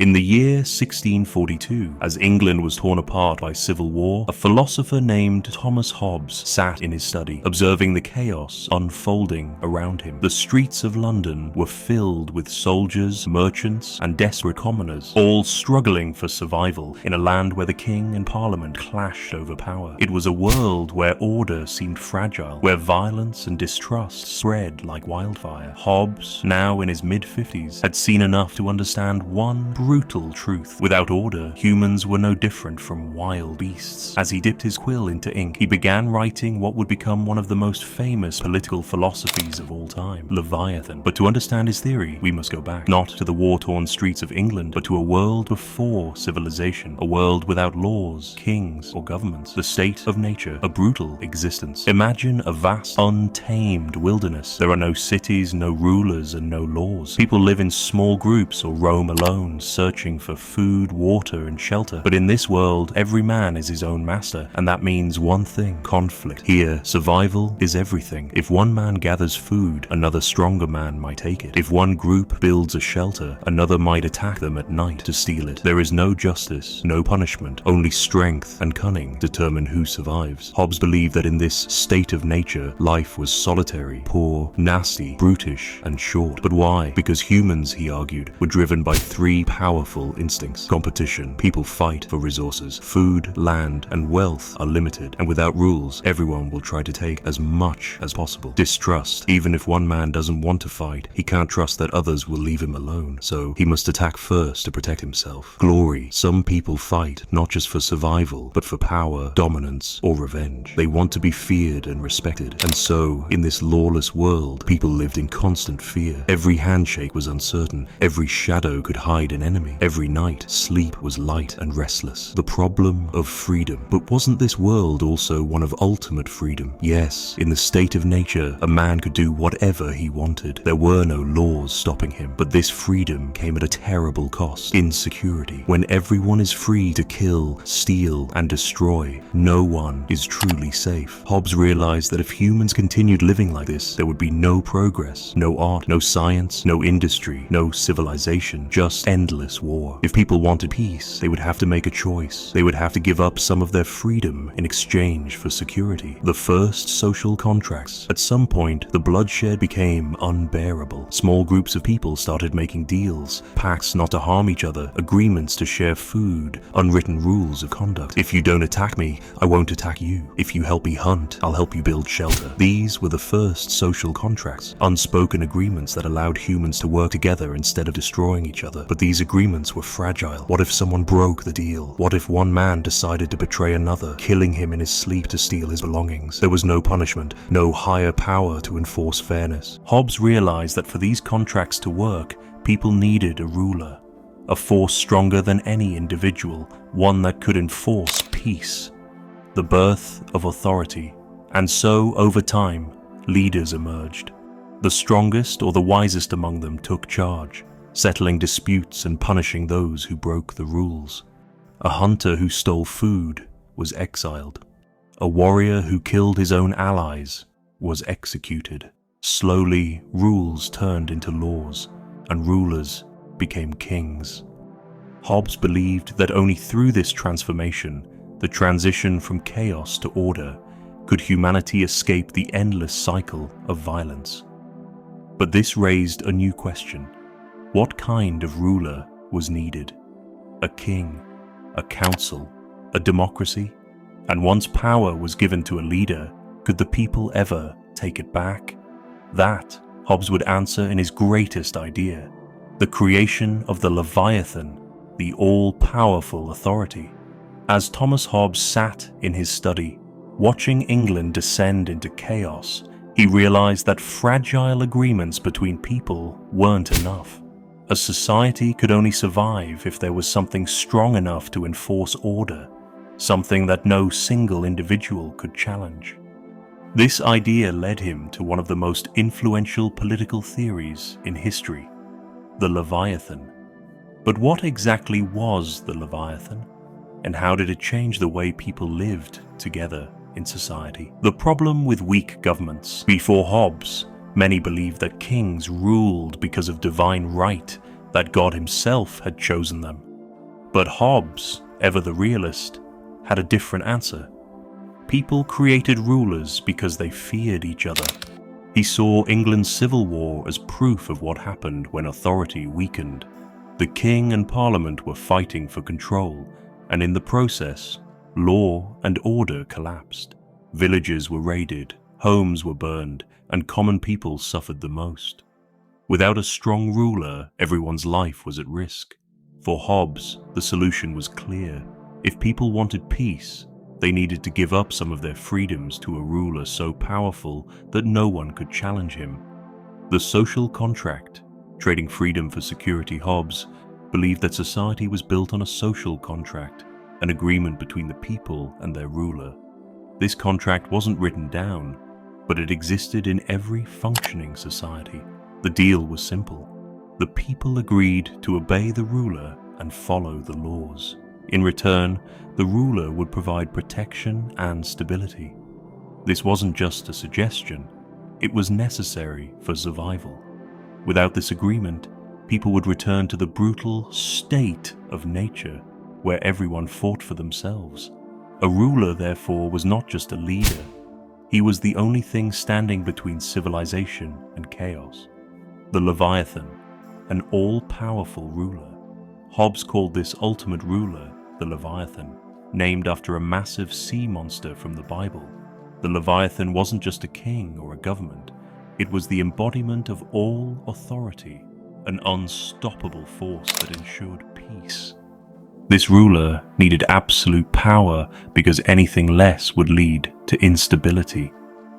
In the year 1642, as England was torn apart by civil war, a philosopher named Thomas Hobbes sat in his study, observing the chaos unfolding around him. The streets of London were filled with soldiers, merchants, and desperate commoners, all struggling for survival in a land where the king and parliament clashed over power. It was a world where order seemed fragile, where violence and distrust spread like wildfire. Hobbes, now in his mid-50s, had seen enough to understand one brutal truth. Without order, humans were no different from wild beasts. As he dipped his quill into ink, he began writing what would become one of the most famous political philosophies of all time, Leviathan. But to understand his theory, we must go back, not to the war-torn streets of England, but to a world before civilization, a world without laws, kings, or governments, the state of nature, a brutal existence. Imagine a vast, untamed wilderness. There are no cities, no rulers, and no laws. People live in small groups or roam alone, searching for food, water, and shelter. But in this world, every man is his own master, and that means one thing: conflict. Here, survival is everything. If one man gathers food, another stronger man might take it. If one group builds a shelter, another might attack them at night to steal it. There is no justice, no punishment, only strength and cunning determine who survives. Hobbes believed that in this state of nature, life was solitary, poor, nasty, brutish, and short. But why? Because humans, he argued, were driven by three powerful instincts: competition. People fight for resources. Food, land, and wealth are limited, and without rules, everyone will try to take as much as possible. Distrust. Even if one man doesn't want to fight, he can't trust that others will leave him alone, so he must attack first to protect himself. Glory. Some people fight not just for survival, but for power, dominance, or revenge. They want to be feared and respected, and so, in this lawless world, people lived in constant fear. Every handshake was uncertain. Every shadow could hide an enemy. Every night, sleep was light and restless. The problem of freedom. But wasn't this world also one of ultimate freedom? Yes, in the state of nature, a man could do whatever he wanted. There were no laws stopping him. But this freedom came at a terrible cost: insecurity. When everyone is free to kill, steal, and destroy, no one is truly safe. Hobbes realized that if humans continued living like this, there would be no progress, no art, no science, no industry, no civilization, just endless war. If people wanted peace, they would have to make a choice. They would have to give up some of their freedom in exchange for security. The first social contracts. At some point, the bloodshed became unbearable. Small groups of people started making deals, pacts not to harm each other, agreements to share food, unwritten rules of conduct. If you don't attack me, I won't attack you. If you help me hunt, I'll help you build shelter. These were the first social contracts, unspoken agreements that allowed humans to work together instead of destroying each other. But these agreements were fragile. What if someone broke the deal? What if one man decided to betray another, killing him in his sleep to steal his belongings? There was no punishment, no higher power to enforce fairness. Hobbes realized that for these contracts to work, people needed a ruler, a force stronger than any individual, one that could enforce peace. The birth of authority. And so, over time, leaders emerged. The strongest or the wisest among them took charge, settling disputes and punishing those who broke the rules. A hunter who stole food was exiled. A warrior who killed his own allies was executed. Slowly, rules turned into laws, and rulers became kings. Hobbes believed that only through this transformation, the transition from chaos to order, could humanity escape the endless cycle of violence. But this raised a new question. What kind of ruler was needed? A king, a council, a democracy? And once power was given to a leader, could the people ever take it back? That, Hobbes would answer in his greatest idea: the creation of the Leviathan, the all-powerful authority. As Thomas Hobbes sat in his study, watching England descend into chaos, he realized that fragile agreements between people weren't enough. A society could only survive if there was something strong enough to enforce order, something that no single individual could challenge. This idea led him to one of the most influential political theories in history, the Leviathan. But what exactly was the Leviathan, and how did it change the way people lived together in society? The problem with weak governments. Before Hobbes, many believed that kings ruled because of divine right, that God himself had chosen them. But Hobbes, ever the realist, had a different answer. People created rulers because they feared each other. He saw England's civil war as proof of what happened when authority weakened. The king and parliament were fighting for control, and in the process, law and order collapsed. Villages were raided, homes were burned, and common people suffered the most. Without a strong ruler, everyone's life was at risk. For Hobbes, the solution was clear. If people wanted peace, they needed to give up some of their freedoms to a ruler so powerful that no one could challenge him. The social contract, trading freedom for security. Hobbes believed that society was built on a social contract, an agreement between the people and their ruler. This contract wasn't written down, but it existed in every functioning society. The deal was simple. The people agreed to obey the ruler and follow the laws. In return, the ruler would provide protection and stability. This wasn't just a suggestion, it was necessary for survival. Without this agreement, people would return to the brutal state of nature where everyone fought for themselves. A ruler, therefore, was not just a leader. He was the only thing standing between civilization and chaos. The Leviathan, an all-powerful ruler. Hobbes called this ultimate ruler the Leviathan, named after a massive sea monster from the Bible. The Leviathan wasn't just a king or a government. It was the embodiment of all authority, an unstoppable force that ensured peace. This ruler needed absolute power because anything less would lead to instability.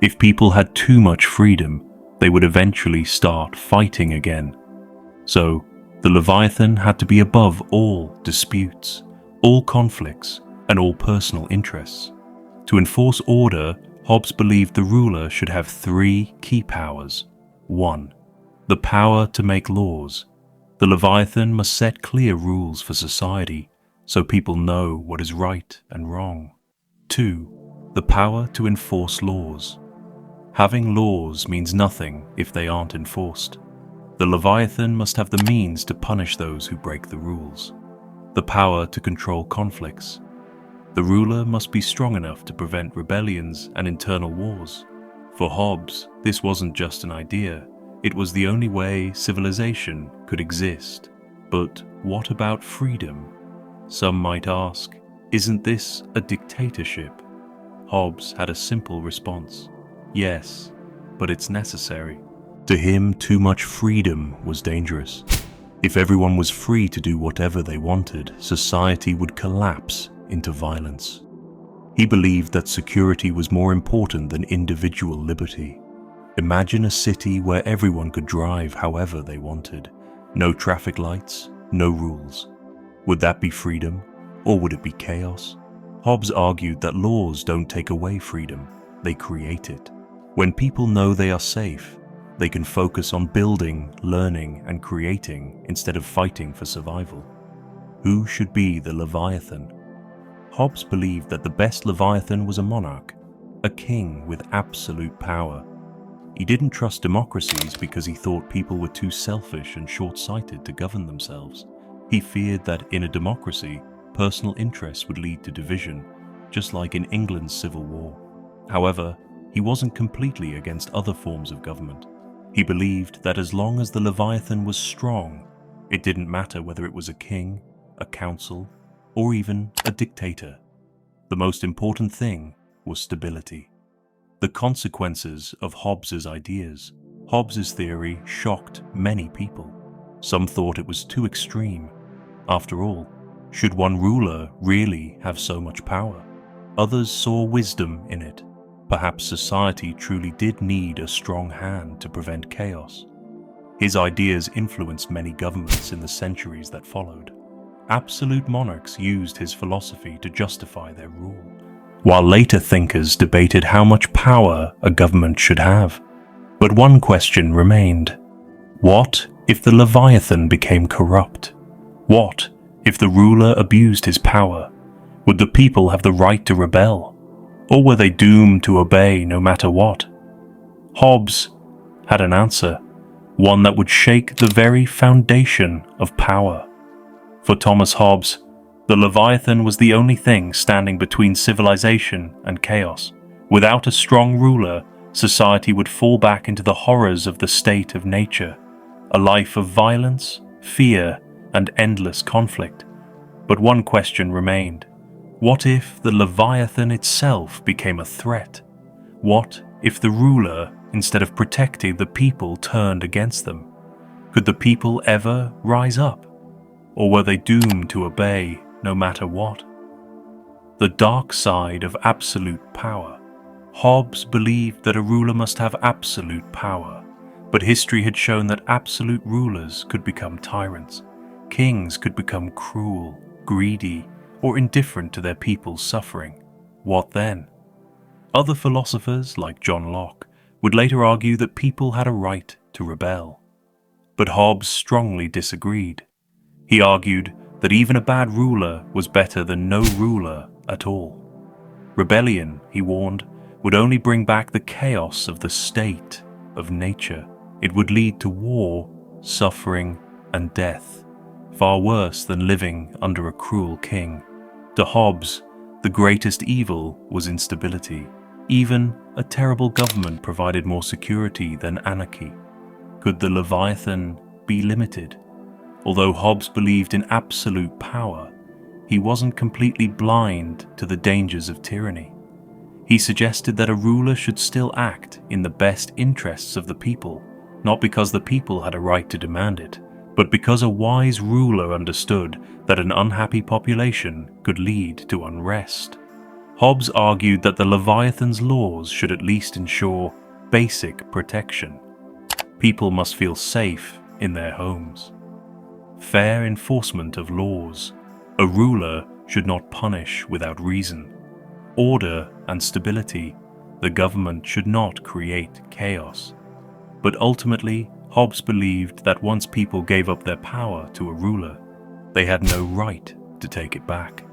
If people had too much freedom, they would eventually start fighting again. So, the Leviathan had to be above all disputes, all conflicts, and all personal interests. To enforce order, Hobbes believed the ruler should have three key powers. 1. The power to make laws. The Leviathan must set clear rules for society, so people know what is right and wrong. 2. The power to enforce laws. Having laws means nothing if they aren't enforced. The Leviathan must have the means to punish those who break the rules. The power to control conflicts. The ruler must be strong enough to prevent rebellions and internal wars. For Hobbes, this wasn't just an idea, it was the only way civilization could exist. But what about freedom? Some might ask, isn't this a dictatorship? Hobbes had a simple response. Yes, but it's necessary. To him, too much freedom was dangerous. If everyone was free to do whatever they wanted, society would collapse into violence. He believed that security was more important than individual liberty. Imagine a city where everyone could drive however they wanted. No traffic lights, no rules. Would that be freedom, or would it be chaos? Hobbes argued that laws don't take away freedom, they create it. When people know they are safe, they can focus on building, learning, and creating instead of fighting for survival. Who should be the Leviathan? Hobbes believed that the best Leviathan was a monarch, a king with absolute power. He didn't trust democracies because he thought people were too selfish and short-sighted to govern themselves. He feared that in a democracy, personal interests would lead to division, just like in England's Civil War. However, he wasn't completely against other forms of government. He believed that as long as the Leviathan was strong, it didn't matter whether it was a king, a council, or even a dictator. The most important thing was stability. The consequences of Hobbes's ideas. Hobbes's theory shocked many people. Some thought it was too extreme. After all, should one ruler really have so much power? Others saw wisdom in it. Perhaps society truly did need a strong hand to prevent chaos. His ideas influenced many governments in the centuries that followed. Absolute monarchs used his philosophy to justify their rule, while later thinkers debated how much power a government should have. But one question remained. What if the Leviathan became corrupt? What if the ruler abused his power? Would the people have the right to rebel? Or were they doomed to obey no matter what? Hobbes had an answer. one that would shake the very foundation of power. For Thomas Hobbes, the Leviathan was the only thing standing between civilization and chaos. Without a strong ruler, society would fall back into the horrors of the state of nature, a life of violence, fear, and endless conflict. But one question remained. What if the Leviathan itself became a threat? What if the ruler, instead of protecting the people, turned against them? Could the people ever rise up? Or were they doomed to obey no matter what? The dark side of absolute power. Hobbes believed that a ruler must have absolute power, but history had shown that absolute rulers could become tyrants. Kings could become cruel, greedy, or indifferent to their people's suffering. What then? Other philosophers, like John Locke, would later argue that people had a right to rebel. But Hobbes strongly disagreed. He argued that even a bad ruler was better than no ruler at all. Rebellion, he warned, would only bring back the chaos of the state of nature. It would lead to war, suffering, and death, far worse than living under a cruel king. To Hobbes, the greatest evil was instability. Even a terrible government provided more security than anarchy. Could the Leviathan be limited? Although Hobbes believed in absolute power, he wasn't completely blind to the dangers of tyranny. He suggested that a ruler should still act in the best interests of the people, not because the people had a right to demand it, but because a wise ruler understood that an unhappy population could lead to unrest. Hobbes argued that the Leviathan's laws should at least ensure basic protection. People must feel safe in their homes. Fair enforcement of laws. A ruler should not punish without reason. Order and stability. The government should not create chaos. But ultimately, Hobbes believed that once people gave up their power to a ruler, they had no right to take it back.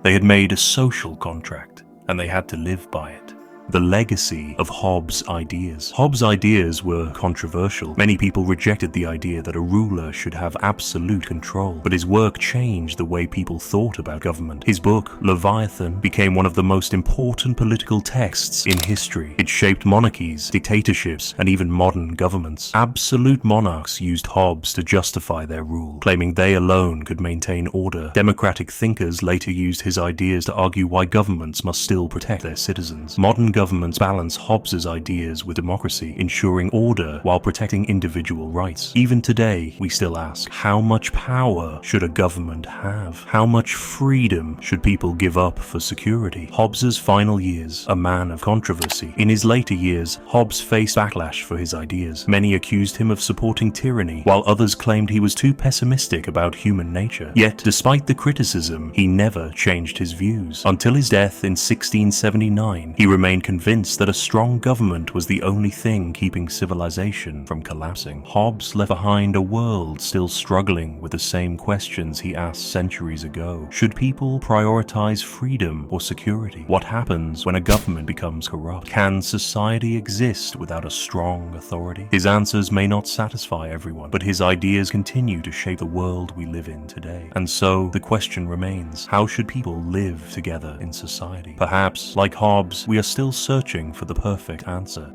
They had made a social contract, and they had to live by it. The legacy of Hobbes' ideas. Hobbes' ideas were controversial. Many people rejected the idea that a ruler should have absolute control, but his work changed the way people thought about government. His book, Leviathan, became one of the most important political texts in history. It shaped monarchies, dictatorships, and even modern governments. Absolute monarchs used Hobbes to justify their rule, claiming they alone could maintain order. Democratic thinkers later used his ideas to argue why governments must still protect their citizens. Modern governments balance Hobbes' ideas with democracy, ensuring order while protecting individual rights. Even today, we still ask, how much power should a government have? How much freedom should people give up for security? Hobbes' final years, a man of controversy. In his later years, Hobbes faced backlash for his ideas. Many accused him of supporting tyranny, while others claimed he was too pessimistic about human nature. Yet, despite the criticism, he never changed his views. Until his death in 1679, he remained convinced that a strong government was the only thing keeping civilization from collapsing. Hobbes left behind a world still struggling with the same questions he asked centuries ago. Should people prioritize freedom or security? What happens when a government becomes corrupt? Can society exist without a strong authority? His answers may not satisfy everyone, but his ideas continue to shape the world we live in today. And so, the question remains, how should people live together in society? Perhaps, like Hobbes, we are still searching for the perfect answer.